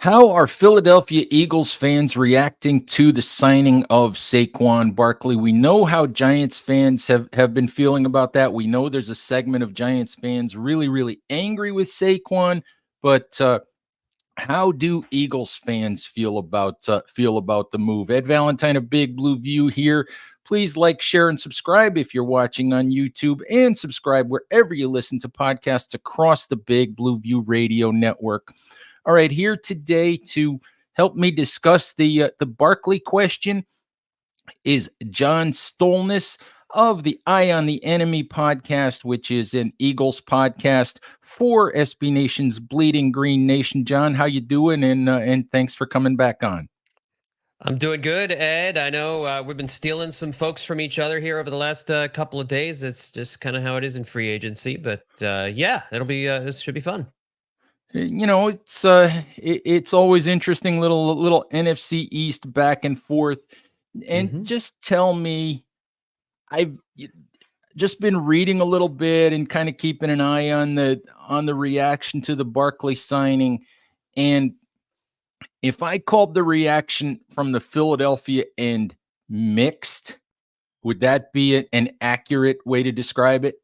How are Philadelphia Eagles fans reacting to the signing of Saquon Barkley? We know how Giants fans have been feeling about that. We know there's a segment of Giants fans really, really angry with Saquon, but how do Eagles fans feel about the move? Ed Valentine of Big Blue View here. Please like, share, and subscribe if you're watching on YouTube, and subscribe wherever you listen to podcasts across the Big Blue View Radio Network. All right, here today to help me discuss the Barkley question is John Stolnis of the Eye on the Enemy podcast, which is an Eagles podcast for SB Nation's Bleeding Green Nation. John, how you doing? And thanks for coming back on. I'm doing good, Ed. I know we've been stealing some folks from each other here over the last couple of days. It's just kind of how it is in free agency, but yeah, it'll be this should be fun. It's always interesting, little NFC East back and forth. And just tell me, I've just been reading a little bit and kind of keeping an eye on the reaction to the Barkley signing. And if I called the reaction from the Philadelphia end mixed, would that be an accurate way to describe it?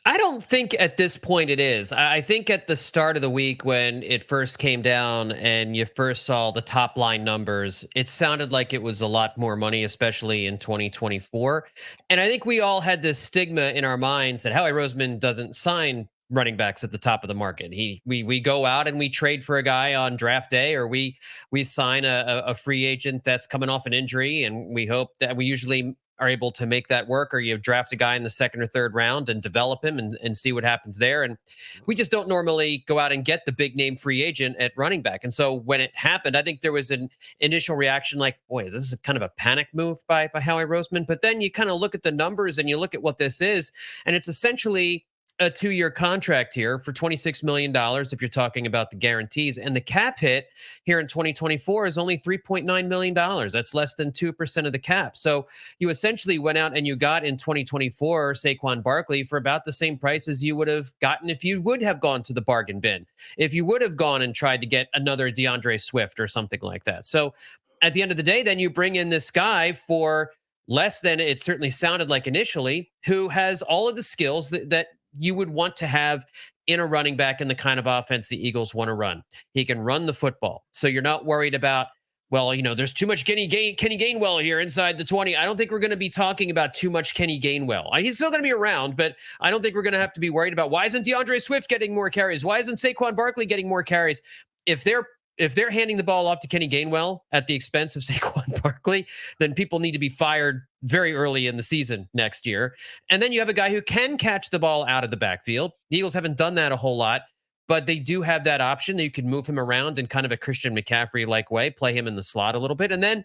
I don't think at this point it is. I think at the start of the week when it first came down and you first saw the top line numbers, it sounded like it was a lot more money, especially in 2024. And I think we all had this stigma in our minds that Howie Roseman doesn't sign running backs at the top of the market. We go out and we trade for a guy on draft day, or we sign a free agent that's coming off an injury, and we hope that we usually are able to make that work, or you draft a guy in the second or third round and develop him and see what happens there. And we just don't normally go out and get the big name free agent at running back. And so when it happened, I think there was an initial reaction like, boy, is this kind of a panic move by Howie Roseman? But then you kind of look at the numbers and you look at what this is, and it's essentially a 2-year contract here for $26 million if you're talking about the guarantees. And the cap hit here in 2024 is only $3.9 million. That's less than 2% of the cap. So you essentially went out and you got in 2024 Saquon Barkley for about the same price as you would have gotten if you would have gone to the bargain bin, if you would have gone and tried to get another DeAndre Swift or something like that. So at the end of the day, then you bring in this guy for less than it certainly sounded like initially, who has all of the skills that you would want to have in a running back in the kind of offense the Eagles want to run. He can run the football. So you're not worried about, well, there's too much Kenny Gainwell here inside the 20. I don't think we're going to be talking about too much Kenny Gainwell. He's still going to be around, but I don't think we're going to have to be worried about, why isn't DeAndre Swift getting more carries? Why isn't Saquon Barkley getting more carries? If they're handing the ball off to Kenny Gainwell at the expense of Saquon Barkley, then people need to be fired very early in the season next year. And then you have a guy who can catch the ball out of the backfield. The Eagles haven't done that a whole lot, but they do have that option that you can move him around in kind of a Christian McCaffrey-like way, play him in the slot a little bit. And then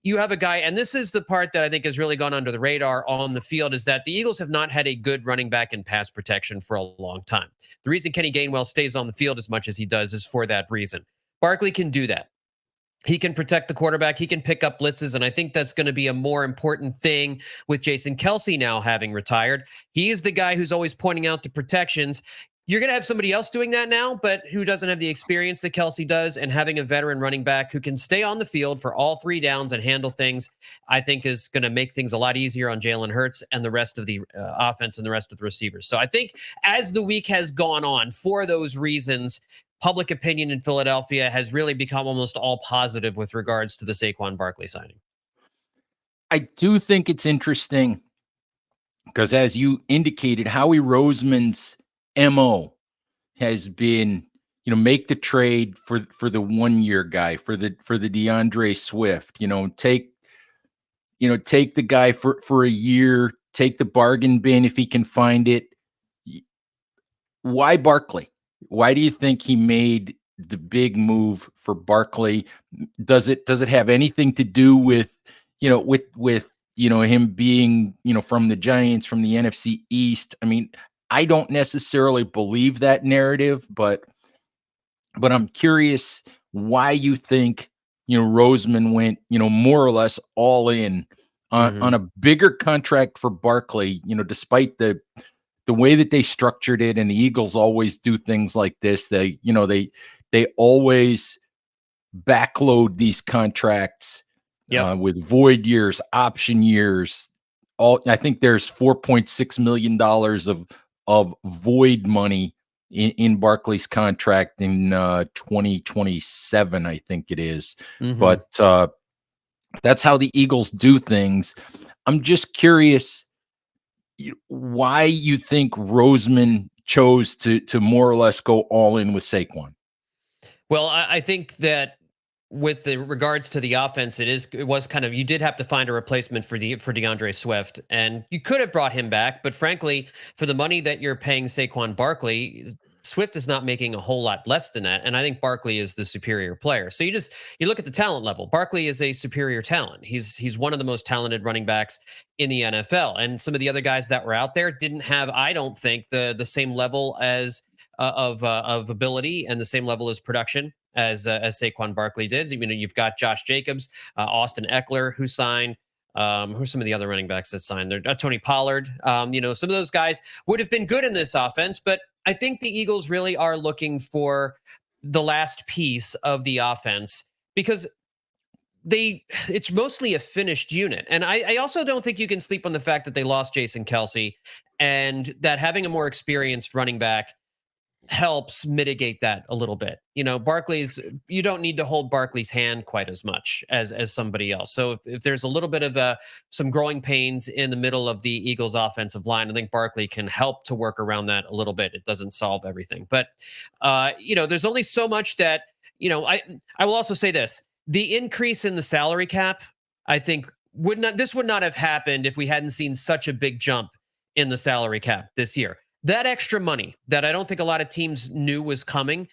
you have a guy, and this is the part that I think has really gone under the radar on the field, is that the Eagles have not had a good running back in pass protection for a long time. The reason Kenny Gainwell stays on the field as much as he does is for that reason. Barkley can do that. He can protect the quarterback. He can pick up blitzes. And I think that's going to be a more important thing with Jason Kelce now having retired. He is the guy who's always pointing out the protections. You're going to have somebody else doing that now, but who doesn't have the experience that Kelce does, and having a veteran running back who can stay on the field for all 3 downs and handle things, I think is going to make things a lot easier on Jalen Hurts and the rest of the offense and the rest of the receivers. So I think as the week has gone on, for those reasons, public opinion in Philadelphia has really become almost all positive with regards to the Saquon Barkley signing. I do think it's interesting because, as you indicated, Howie Roseman's MO has been, make the trade for the 1-year guy, for the DeAndre Swift, take the guy for a year, take the bargain bin if he can find it. Why Barkley? Why do you think he made the big move for Barkley? Does it have anything to do with, him being, from the Giants, from the NFC East? I mean, I don't necessarily believe that narrative, but I'm curious why you think, Roseman went, more or less all in on a bigger contract for Barkley, despite the way that they structured it. And the Eagles always do things like this. They always backload these contracts Yep. with void years, option years. I think there's $4.6 million of void money in Barkley's contract in 2027, I think it is. Mm-hmm. But that's how the Eagles do things. I'm just curious why you think Roseman chose to more or less go all in with Saquon. Well, I think that with the regards to the offense, it was kind of, you did have to find a replacement for DeAndre Swift, and you could have brought him back, but frankly, for the money that you're paying Saquon Barkley, Swift is not making a whole lot less than that, and I think Barkley is the superior player. So you look at the talent level. Barkley is a superior talent. He's one of the most talented running backs in the NFL, and some of the other guys that were out there didn't have, I don't think, the same level as of ability and the same level as production as Saquon Barkley did. You know, you've got Josh Jacobs, Austin Eckler, who signed. Who's some of the other running backs that signed there? Tony Pollard. You know, some of those guys would have been good in this offense, but I think the Eagles really are looking for the last piece of the offense because it's mostly a finished unit. And I also don't think you can sleep on the fact that they lost Jason Kelsey and that having a more experienced running back helps mitigate that a little bit. You know, you don't need to hold Barkley's hand quite as much as somebody else. So if there's a little bit of some growing pains in the middle of the Eagles offensive line, I think Barkley can help to work around that a little bit. It doesn't solve everything, but you know, there's only so much that, you know, I will also say this, the increase in the salary cap, I think would not have happened if we hadn't seen such a big jump in the salary cap this year. That extra money that I don't think a lot of teams knew was coming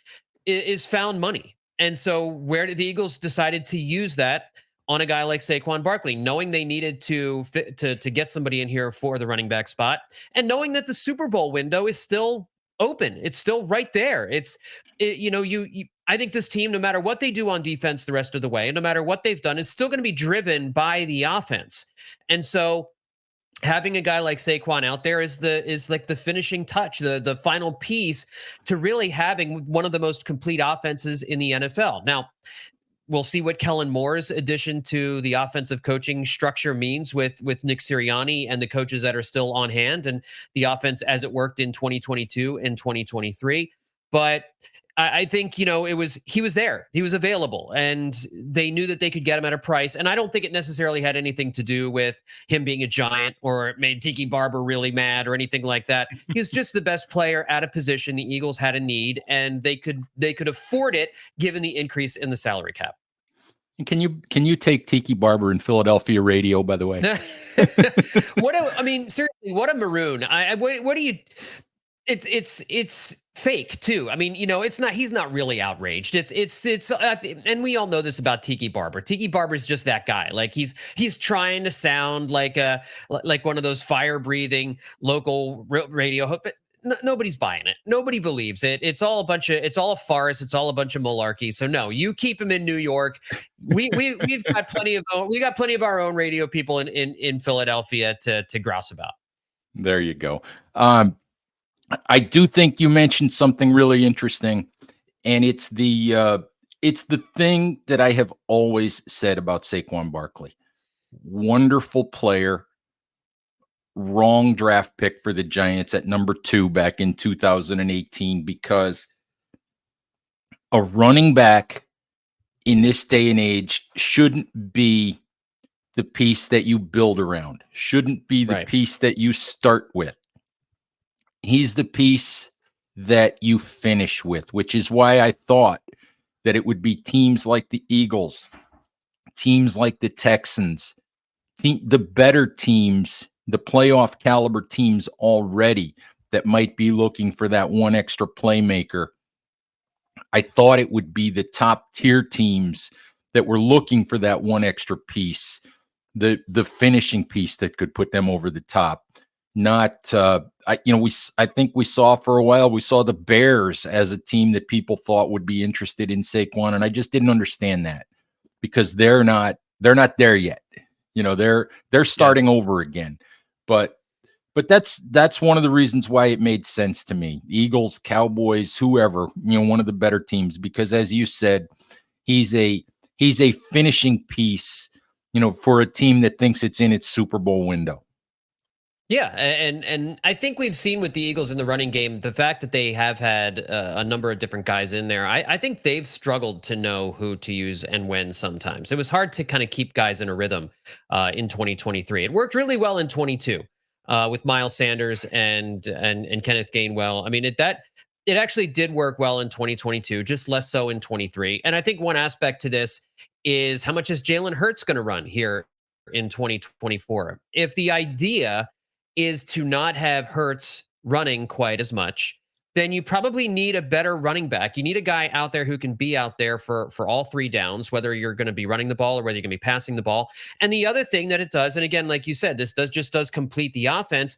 is found money. And so where did the Eagles decided to use that on a guy like Saquon Barkley, knowing they needed to get somebody in here for the running back spot and knowing that the Super Bowl window is still open. It's still right there. You know, I think this team, no matter what they do on defense the rest of the way, and no matter what they've done, is still going to be driven by the offense. And so having a guy like Saquon out there is like the finishing touch, the final piece to really having one of the most complete offenses in the NFL. Now, we'll see what Kellen Moore's addition to the offensive coaching structure means with Nick Sirianni and the coaches that are still on hand and the offense as it worked in 2022 and 2023. But I think, you know, he was there, he was available, and they knew that they could get him at a price. And I don't think it necessarily had anything to do with him being a Giant or it made Tiki Barber really mad or anything like that. He's just the best player at a position the Eagles had a need, and they could afford it given the increase in the salary cap. And can you take Tiki Barber in Philadelphia radio, by the way? I mean, seriously, what a maroon. What do you? It's fake too. I mean, you know, he's not really outraged. And we all know this about Tiki Barber. Tiki Barber's just that guy. Like he's trying to sound like one of those fire breathing local radio, but nobody's buying it. Nobody believes it. It's all a farce. It's all a bunch of malarkey. So no, you keep him in New York. We've got plenty of our own radio people in Philadelphia to grouse about. There you go. I do think you mentioned something really interesting, and it's the thing that I have always said about Saquon Barkley. Wonderful player, wrong draft pick for the Giants at number 2 back in 2018, because a running back in this day and age shouldn't be the piece that you build around, shouldn't be the piece that you start with. He's the piece that you finish with, which is why I thought that it would be teams like the Eagles, teams like the Texans, the better teams, the playoff caliber teams already that might be looking for that one extra playmaker. I thought it would be the top tier teams that were looking for that one extra piece, the finishing piece that could put them over the top. Not, I think we saw for a while, we saw the Bears as a team that people thought would be interested in Saquon. And I just didn't understand that because they're not there yet. You know, they're starting over again, but that's one of the reasons why it made sense to me. Eagles, Cowboys, whoever, you know, one of the better teams, because as you said, He's a finishing piece, for a team that thinks it's in its Super Bowl window. Yeah, and I think we've seen with the Eagles in the running game, the fact that they have had a number of different guys in there, I think they've struggled to know who to use and when sometimes. It was hard to kind of keep guys in a rhythm in 2023. It worked really well in 22 with Miles Sanders and Kenneth Gainwell. I mean, it actually did work well in 2022, just less so in 23. And I think one aspect to this is how much is Jalen Hurts going to run here in 2024? If the idea is to not have Hurts running quite as much, then you probably need a better running back. You need a guy out there who can be out there for all three downs, whether you're going to be running the ball or whether you're going to be passing the ball. And the other thing that it does, and again, like you said, this does complete the offense.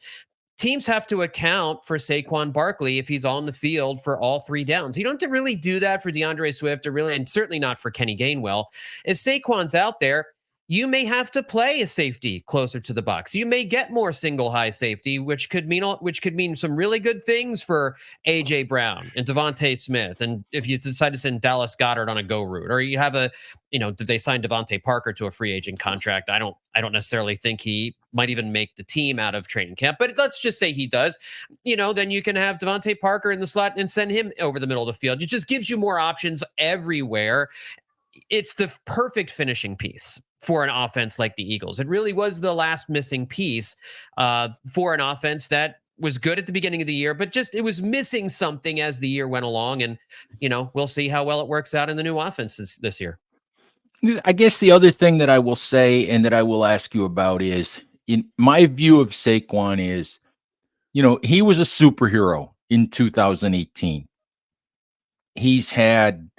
Teams have to account for Saquon Barkley if he's on the field for all three downs. You don't have to really do that for DeAndre Swift and certainly not for Kenny Gainwell. If Saquon's out there, you may have to play a safety closer to the box. You may get more single high safety, which could mean some really good things for AJ Brown and Devontae Smith. And if you decide to send Dallas Goedert on a go route, or you have did they sign Devontae Parker to a free agent contract? I don't necessarily think he might even make the team out of training camp, but let's just say he does. Then you can have Devontae Parker in the slot and send him over the middle of the field. It just gives you more options everywhere. It's the perfect finishing piece for an offense like the Eagles. It really was the last missing piece for an offense that was good at the beginning of the year, but just it was missing something as the year went along. And, we'll see how well it works out in the new offense this year. I guess the other thing that I will say and that I will ask you about is, in my view of Saquon is, he was a superhero in 2018. He's had,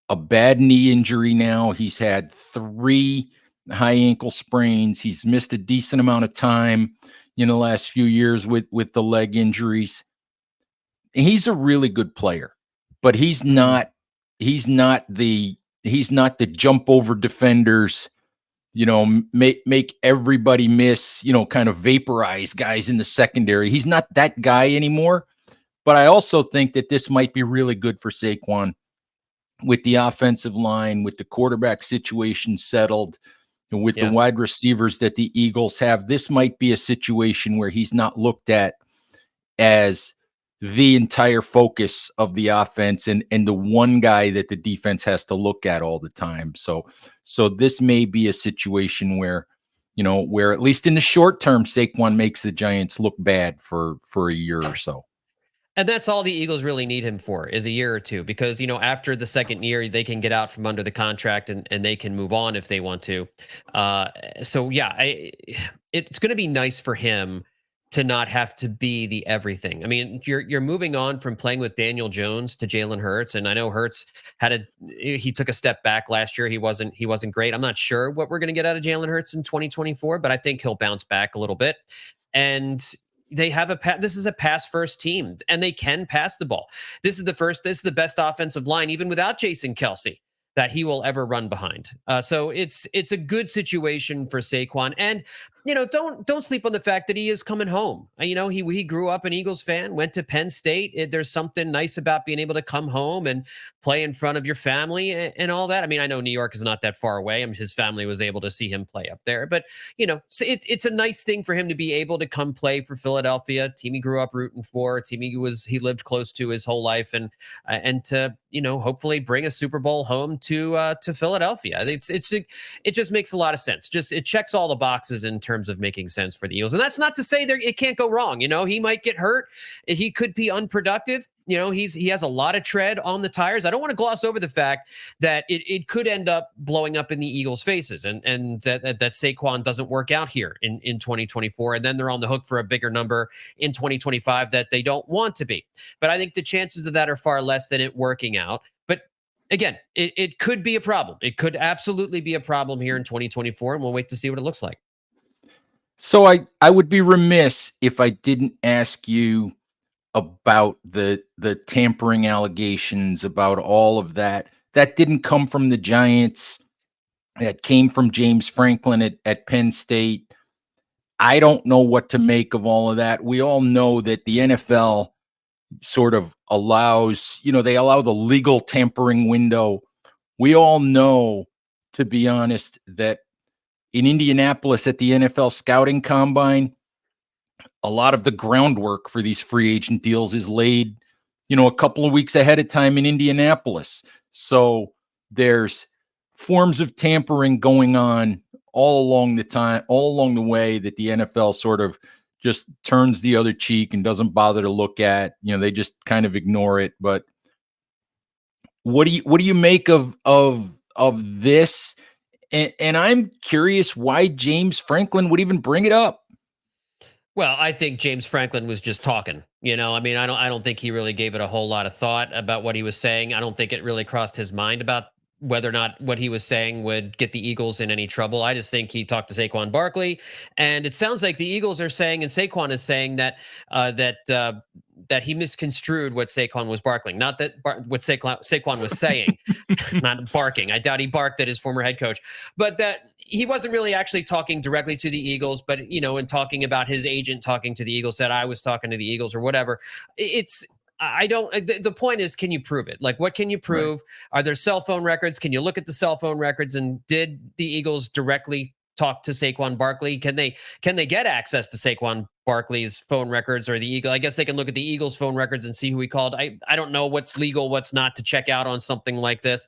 a bad knee injury now. He's had 3 high ankle sprains. He's missed a decent amount of time in the last few years with the leg injuries. He's a really good player, but he's not the jump over defenders, make everybody miss, kind of vaporize guys in the secondary. He's not that guy anymore. But I also think that this might be really good for Saquon with the offensive line, with the quarterback situation settled, and with the wide receivers that the Eagles have. This might be a situation where he's not looked at as the entire focus of the offense and the one guy that the defense has to look at all the time. So this may be a situation where, where at least in the short term, Saquon makes the Giants look bad for a year or so. And that's all the Eagles really need him for, is a year or two, because, after the second year, they can get out from under the contract and they can move on if they want to. It's going to be nice for him to not have to be the everything. I mean, you're moving on from playing with Daniel Jones to Jalen Hurts, and I know Hurts he took a step back last year. He wasn't great. I'm not sure what we're going to get out of Jalen Hurts in 2024, but I think he'll bounce back a little bit. And they have this is a pass first team, and they can pass the ball. This is the best offensive line, even without Jason Kelce, that he will ever run behind. So it's a good situation for Saquon. And, don't sleep on the fact that he is coming home. He grew up an Eagles fan, went to Penn State. There's something nice about being able to come home and play in front of your family and all that. I mean, I know New York is not that far away. I mean, his family was able to see him play up there, but so it's a nice thing for him to be able to come play for Philadelphia, team he grew up rooting for, team he lived close to his whole life, and to hopefully bring a Super Bowl home to Philadelphia. It just makes a lot of sense. It checks all the boxes in terms of making sense for the Eagles. And that's not to say it can't go wrong. He might get hurt. He could be unproductive. He has a lot of tread on the tires. I don't want to gloss over the fact that it could end up blowing up in the Eagles' faces, and that Saquon doesn't work out here in 2024, and then they're on the hook for a bigger number in 2025 that they don't want to be. But I think the chances of that are far less than it working out. But again, it could be a problem. It could absolutely be a problem here in 2024, and we'll wait to see what it looks like. So I would be remiss if I didn't ask you about the tampering allegations, about all of that. That didn't come from the Giants. That came from James Franklin at Penn State. I don't know what to make of all of that. We all know that the NFL sort of allows, they allow the legal tampering window we all know, to be honest, that in Indianapolis at the NFL scouting combine, a lot of the groundwork for these free agent deals is laid, a couple of weeks ahead of time in Indianapolis. So there's forms of tampering going on all along the way that the NFL sort of just turns the other cheek and doesn't bother to look at. They just kind of ignore it. But what do you make of this? And I'm curious why James Franklin would even bring it up. Well, I think James Franklin was just talking. I mean, I don't think he really gave it a whole lot of thought about what he was saying. I don't think it really crossed his mind about whether or not what he was saying would get the Eagles in any trouble. I just think he talked to Saquon Barkley, and it sounds like the Eagles are saying, and Saquon is saying that he misconstrued what Saquon was barking, not that what Saquon was saying, not barking. I doubt he barked at his former head coach, but that he wasn't really actually talking directly to the Eagles, but in talking about his agent talking to the Eagles, said I was talking to the Eagles or whatever. It's I don't. The point is, can you prove it? Like, what can you prove? Right. Are there cell phone records? Can you look at the cell phone records? And did the Eagles directly talk to Saquon Barkley? Can they get access to Saquon Barkley's phone records or the Eagle? I guess they can look at the Eagles' phone records and see who he called. I don't know what's legal, what's not to check out on something like this,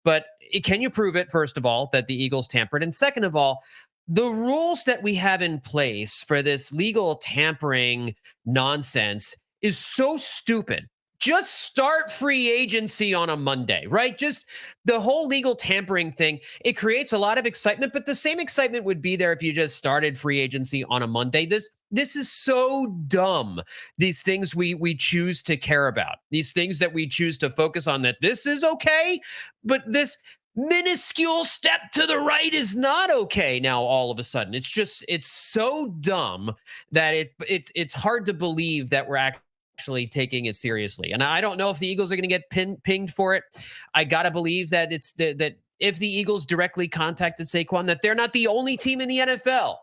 but can you prove it, first of all, that the Eagles tampered? And second of all, the rules that we have in place for this legal tampering nonsense is so stupid. Just start free agency on a Monday, right? Just the whole legal tampering thing, it creates a lot of excitement, but the same excitement would be there if you just started free agency on a Monday. This is so dumb. These things we choose to care about, these things that we choose to focus on, that this is okay, but this minuscule step to the right is not okay now all of a sudden. It's so dumb that it's hard to believe that we're actually taking it seriously. And I don't know if the Eagles are going to get pinged for it. I got to believe that that if the Eagles directly contacted Saquon, that they're not the only team in the NFL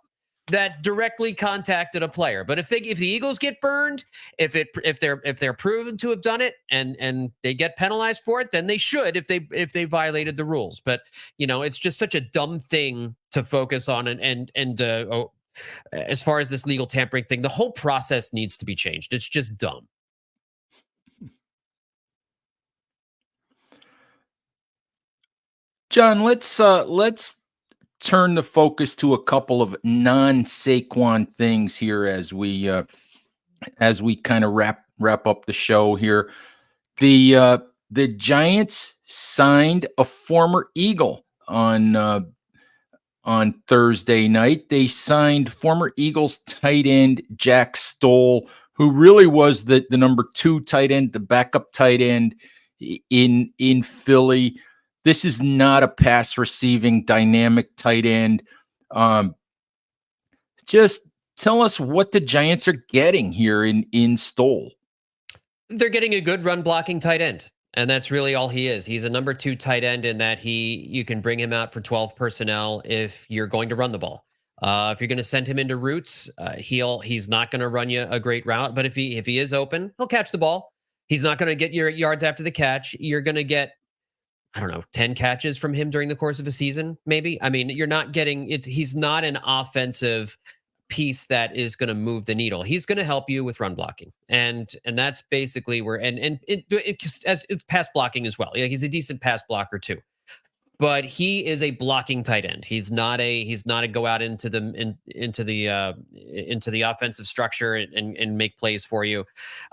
that directly contacted a player. But if the Eagles get burned, if they're proven to have done it and they get penalized for it, then they should, if they violated the rules. But it's just such a dumb thing to focus on. As far as this legal tampering thing, the whole process needs to be changed. It's just dumb. John, let's turn the focus to a couple of non-Saquon things here as we kind of wrap up the show here. The Giants signed a former Eagle on Thursday night. They signed former Eagles tight end Jack Stoll, who really was the number 2 tight end, the backup tight end in Philly. This is not a pass receiving dynamic tight end. Just tell us what the Giants are getting here in Stoll. They're getting a good run blocking tight end. And that's really all he is. He's a number 2 tight end in that you can bring him out for 12 personnel if you're going to run the ball. If you're going to send him into routes, he's not going to run you a great route. But if he is open, he'll catch the ball. He's not going to get your yards after the catch. You're going to get, I don't know, 10 catches from him during the course of a season, maybe. I mean, you're not getting he's not an offensive piece that is going to move the needle. He's going to help you with run blocking, and that's basically where as pass blocking as well. Yeah, he's a decent pass blocker too. But he is a blocking tight end. He's not a go out into the offensive structure and make plays for you.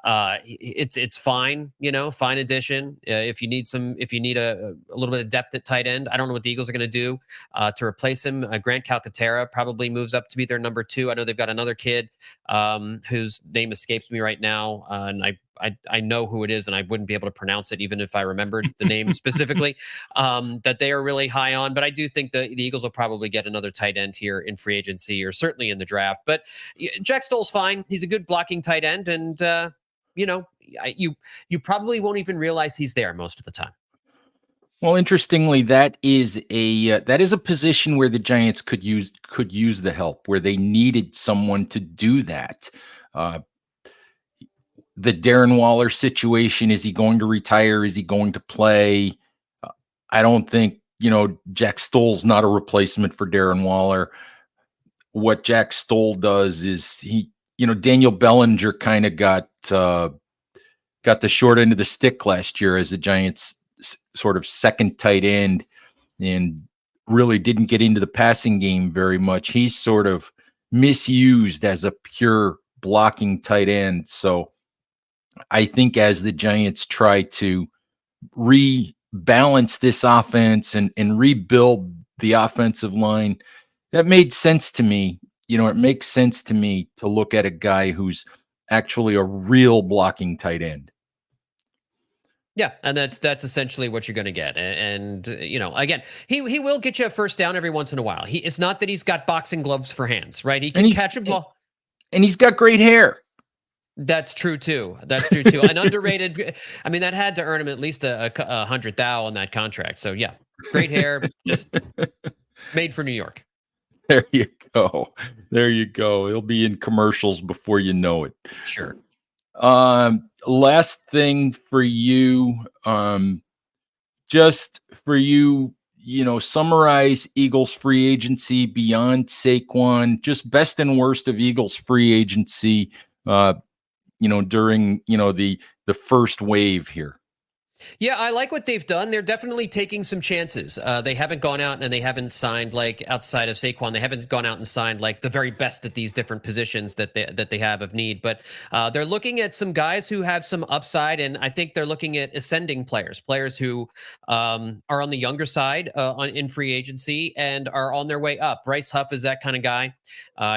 It's fine, fine addition. If you need a little bit of depth at tight end, I don't know what the Eagles are going to do to replace him. Grant Calcaterra probably moves up to be their number 2. I know they've got another kid whose name escapes me right now, and I know who it is, and I wouldn't be able to pronounce it even if I remembered the name specifically, that they are really high on. But I do think the Eagles will probably get another tight end here in free agency or certainly in the draft. But Jack Stoll's fine. He's a good blocking tight end, and you probably won't even realize he's there most of the time. Well, interestingly, that is a position where the Giants could use the help, where they needed someone to do that. The Darren Waller situation, is he going to retire? Is he going to play? I don't think, Jack Stoll's not a replacement for Darren Waller. What Jack Stoll does is Daniel Bellinger kind of got the short end of the stick last year as the Giants' sort of second tight end, and really didn't get into the passing game very much. He's sort of misused as a pure blocking tight end. So I think as the Giants try to rebalance this offense and rebuild the offensive line, that made sense to me. It makes sense to me to look at a guy who's actually a real blocking tight end. Yeah, and that's essentially what you're going to get. And again, he will get you a first down every once in a while. It's not that he's got boxing gloves for hands, right? He can catch a ball. And he's got great hair. That's true too. An underrated. I mean, that had to earn him at least a 100,000 on that contract. So yeah, great hair, just made for New York. There you go. He'll be in commercials before you know it. Sure. Last thing for you, just for you, summarize Eagles free agency beyond Saquon, just best and worst of Eagles free agency, during, the first wave here. Yeah, I like what they've done. They're definitely taking some chances. They haven't gone out and they haven't signed, like, outside of Saquon, they haven't gone out and signed like the very best at these different positions that they have of need. But they're looking at some guys who have some upside, and I think they're looking at ascending players who are on the younger side in free agency and are on their way up. Bryce Huff is that kind of guy.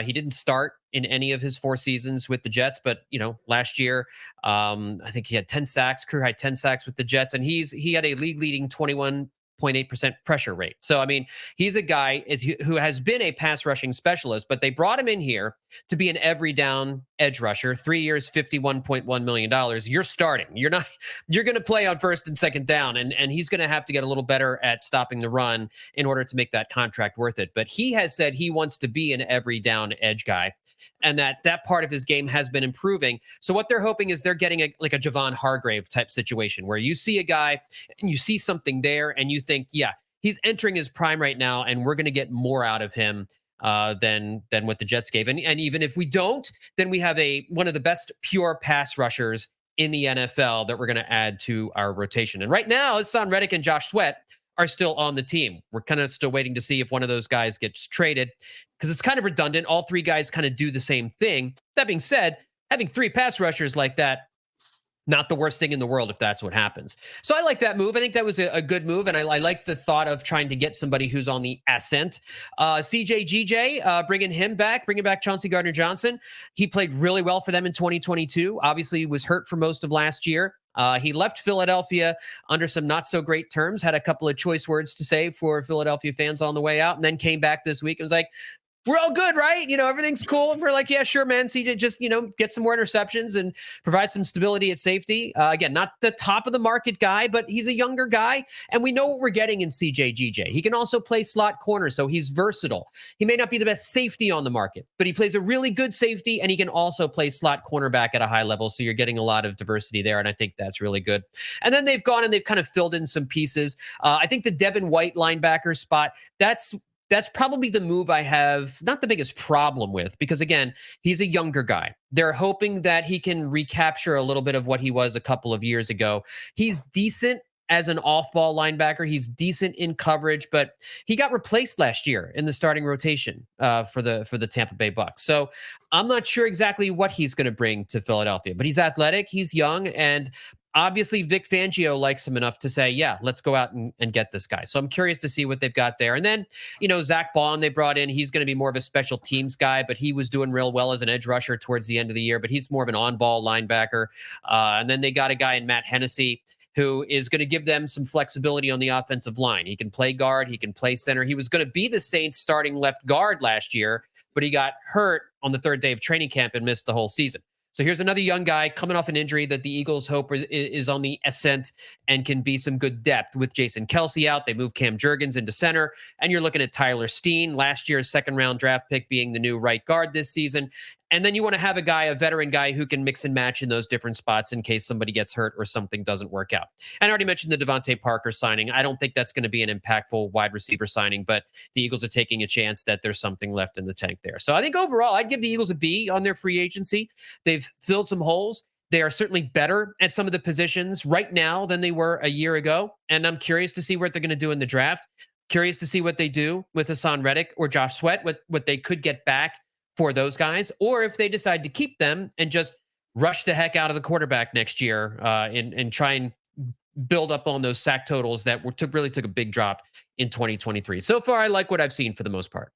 He didn't start in any of his 4 seasons with the Jets, but last year, I think he had 10 sacks, career high 10 sacks with the Jets, and he had a league leading 21.8% pressure rate. So, I mean, he's a guy who has been a pass rushing specialist, but they brought him in here to be an every down edge rusher. 3 years, $51.1 million. You're starting. You're going to play on first and second down, and he's going to have to get a little better at stopping the run in order to make that contract worth it. But he has said he wants to be an every down edge guy, and that part of his game has been improving. So what they're hoping is they're getting a Javon Hargrave type situation where you see a guy and you see something there and you think, yeah, he's entering his prime right now, and we're going to get more out of him than what the Jets gave. And even if we don't, then we have one of the best pure pass rushers in the NFL that we're going to add to our rotation. And right now, Hassan Reddick and Josh Sweat are still on the team. We're kind of still waiting to see if one of those guys gets traded, because it's kind of redundant. All 3 guys kind of do the same thing. That being said, having 3 pass rushers like that, not the worst thing in the world if that's what happens. So I like that move. I think that was a good move, and I like the thought of trying to get somebody who's on the ascent. CJGJ, bringing back Chauncey Gardner-Johnson. He played really well for them in 2022. Obviously, he was hurt for most of last year. He left Philadelphia under some not so great terms, had a couple of choice words to say for Philadelphia fans on the way out, and then came back this week and was like, we're all good, right? Everything's cool. And we're like, yeah, sure, man. CJ, just, get some more interceptions and provide some stability at safety. Again, not the top of the market guy, but he's a younger guy. And we know what we're getting in CJGJ. He can also play slot corner, so he's versatile. He may not be the best safety on the market, but he plays a really good safety, and he can also play slot cornerback at a high level. So you're getting a lot of diversity there, and I think that's really good. And then they've gone and they've kind of filled in some pieces. I think the Devin White linebacker spot, that's probably the move I have not the biggest problem with, because, again, he's a younger guy. They're hoping that he can recapture a little bit of what he was a couple of years ago. He's decent as an off-ball linebacker. He's decent in coverage, but he got replaced last year in the starting rotation for the Tampa Bay Bucks. So I'm not sure exactly what he's going to bring to Philadelphia, but he's athletic, he's young, and obviously Vic Fangio likes him enough to say, yeah, let's go out and get this guy. So I'm curious to see what they've got there. And then, Zach Bond they brought in. He's going to be more of a special teams guy, but he was doing real well as an edge rusher towards the end of the year, but he's more of an on-ball linebacker. And then they got a guy in Matt Hennessy who is going to give them some flexibility on the offensive line. He can play guard. He can play center. He was going to be the Saints starting left guard last year, but he got hurt on the 3rd day of training camp and missed the whole season. So here's another young guy coming off an injury that the Eagles hope is on the ascent and can be some good depth. With Jason Kelce out, they moved Cam Jurgens into center, and you're looking at Tyler Steen, last year's 2nd-round draft pick, being the new right guard this season. And then you want to have a veteran guy who can mix and match in those different spots in case somebody gets hurt or something doesn't work out. And I already mentioned the Devontae Parker signing. I don't think that's going to be an impactful wide receiver signing, but the Eagles are taking a chance that there's something left in the tank there. So I think overall, I'd give the Eagles a B on their free agency. They've filled some holes. They are certainly better at some of the positions right now than they were a year ago. And I'm curious to see what they're going to do in the draft. Curious to see what they do with Hassan Reddick or Josh Sweat, what they could get back for those guys, or if they decide to keep them and just rush the heck out of the quarterback next year and try and build up on those sack totals that really took a big drop in 2023. So far, I like what I've seen for the most part.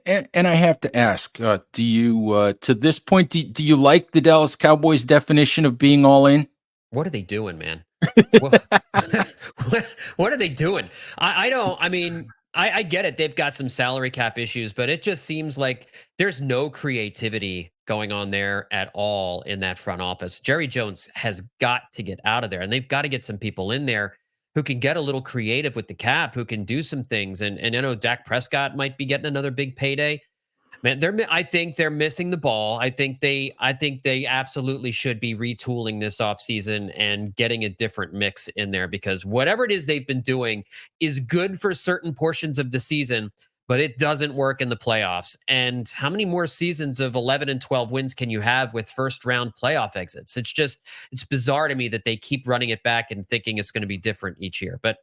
And I have to ask, do you, to this point, do you like the Dallas Cowboys definition of being all in? What are they doing, man? what, what are they doing? I don't, I mean, I get it. They've got some salary cap issues, but it just seems like there's no creativity going on there at all in that front office. Jerry Jones has got to get out of there, and they've got to get some people in there who can get a little creative with the cap, who can do some things. And I know Dak Prescott might be getting another big payday. Man, I think they're missing the ball. I think they absolutely should be retooling this offseason and getting a different mix in there, because whatever it is they've been doing is good for certain portions of the season, but it doesn't work in the playoffs. And how many more seasons of 11 and 12 wins can you have with first round playoff exits? It's bizarre to me that they keep running it back and thinking it's going to be different each year. But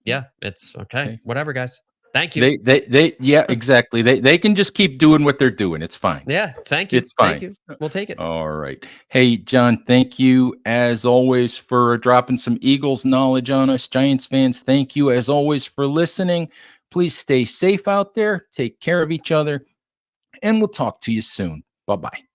yeah, it's okay. Whatever, guys. Thank you. Yeah, exactly. They can just keep doing what they're doing. It's fine. Yeah, thank you. It's fine. Thank you. We'll take it. All right. Hey, John, thank you as always for dropping some Eagles knowledge on us. Giants fans, thank you as always for listening. Please stay safe out there. Take care of each other, and we'll talk to you soon. Bye-bye.